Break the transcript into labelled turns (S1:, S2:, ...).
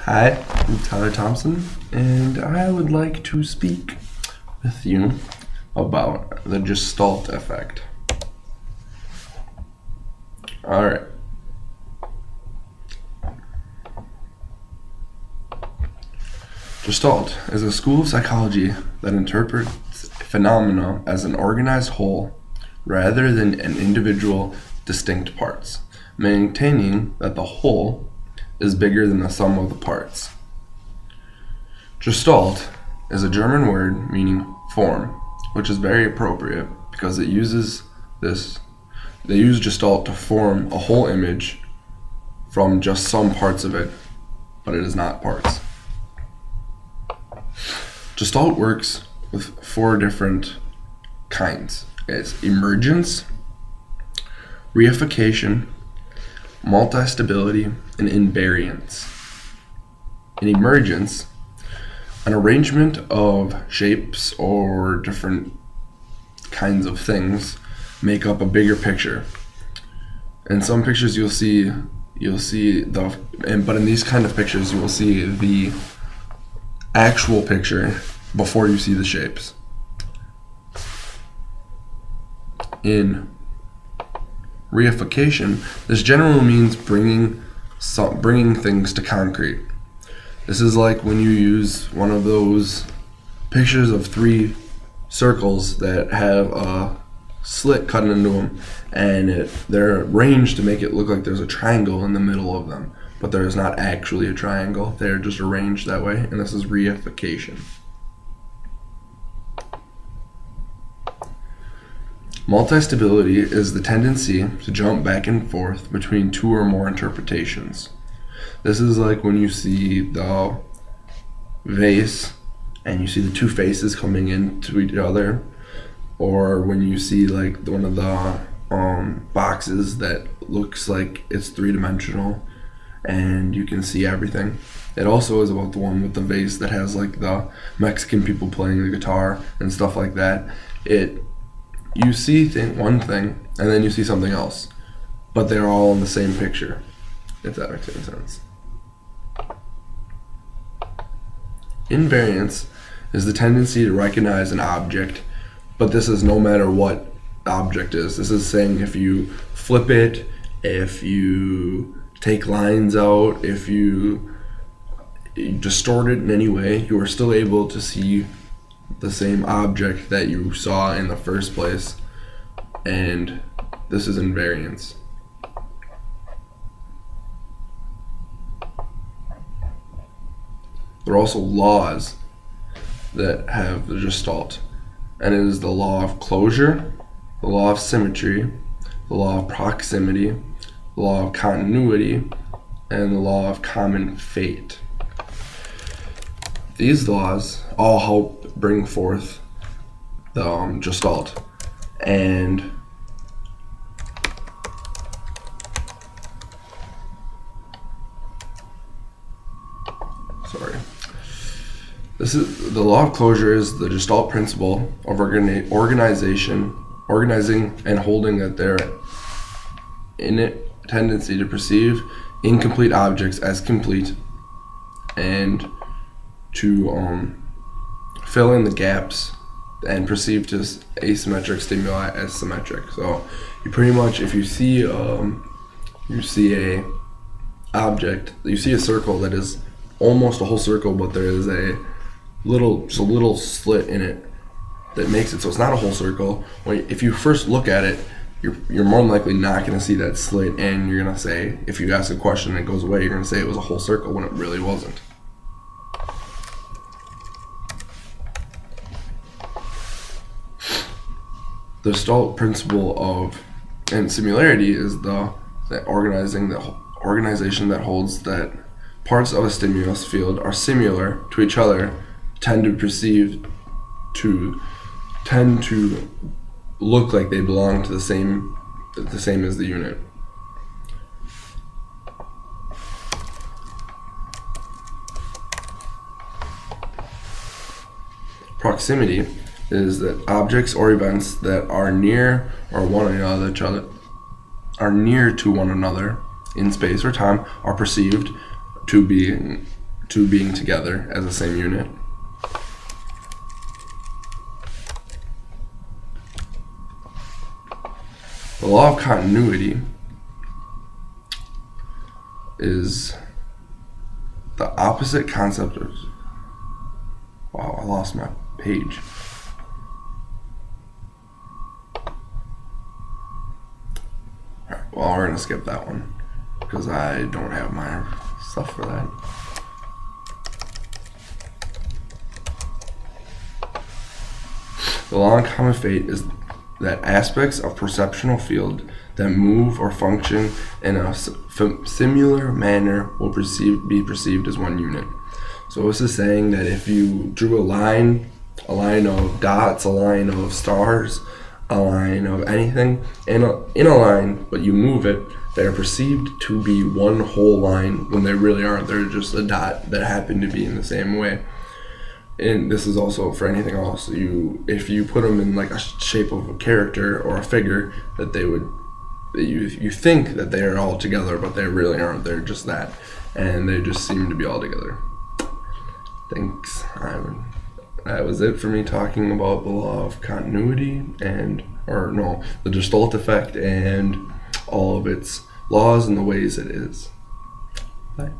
S1: Hi, I'm Tyler Thompson, and I would like to speak with you about the Gestalt Effect. Alright. Gestalt is a school of psychology that interprets phenomena as an organized whole rather than an individual distinct parts, maintaining that the whole is bigger than the sum of the parts. Gestalt is a German word meaning form, which is very appropriate because they use Gestalt to form a whole image from just some parts of it, but it is not parts. Gestalt works with 4 different kinds. It's emergence, reification, multi-stability, and invariance. In emergence, an arrangement of shapes or different kinds of things make up a bigger picture. In some pictures but in these kind of pictures you will see the actual picture before you see the shapes. In reification, this generally means bringing things to concrete. This is like when you use one of those pictures of 3 circles that have a slit cut into them, and they're arranged to make it look like there's a triangle in the middle of them, but there is not actually a triangle. They're just arranged that way, and this is reification. Multi-stability is the tendency to jump back and forth between 2 or more interpretations. This is like when you see the vase and you see the 2 faces coming into each other, or when you see like one of the boxes that looks like it's 3-dimensional and you can see everything. It also is about the one with the vase that has like the Mexican people playing the guitar and stuff like that. You see one thing, and then you see something else, but they're all in the same picture, if that makes any sense. Invariance is the tendency to recognize an object, but this is no matter what the object is. This is saying if you flip it, if you take lines out, if you distort it in any way, you are still able to see the same object that you saw in the first place, and this is invariance. There are also laws that have the Gestalt, and it is the law of closure, the law of symmetry, the law of proximity, the law of continuity, and the law of common fate. These laws all help bring forth the Gestalt, and the law of closure is the Gestalt principle of organizing and holding that there innate tendency to perceive incomplete objects as complete and to fill in the gaps and perceive just asymmetric stimuli as symmetric. So you pretty much, if you see a object, you see a circle that is almost a whole circle, but there is a little slit in it that makes it so it's not a whole circle. If you first look at it, you're more than likely not going to see that slit, and you're going to say, if you ask a question and it goes away, you're going to say it was a whole circle when it really wasn't. The Gestalt principle and similarity is the organization that holds that parts of a stimulus field are similar to each other, tend to look like they belong to the same as the unit. Proximity is that objects or events that are near to one another in space or time are perceived to be two being together as the same unit. The law of continuity is the opposite concept of... Wow, I lost my page. Well, we're going to skip that one because I don't have my stuff for that. The law of common fate is that aspects of perceptual field that move or function in a similar manner will be perceived as one unit. So this is saying that if you drew a line of dots, a line of stars, a line of anything in a line, but you move it, they're perceived to be one whole line when they really aren't. They're just a dot that happen to be in the same way. And this is also for anything else. If you put them in like a shape of a character or a figure, that you think that they are all together, but they really aren't. They're just that, and they just seem to be all together. Thanks. That was it for me talking about the law of continuity the Gestalt Effect and all of its laws and the ways it is. Bye.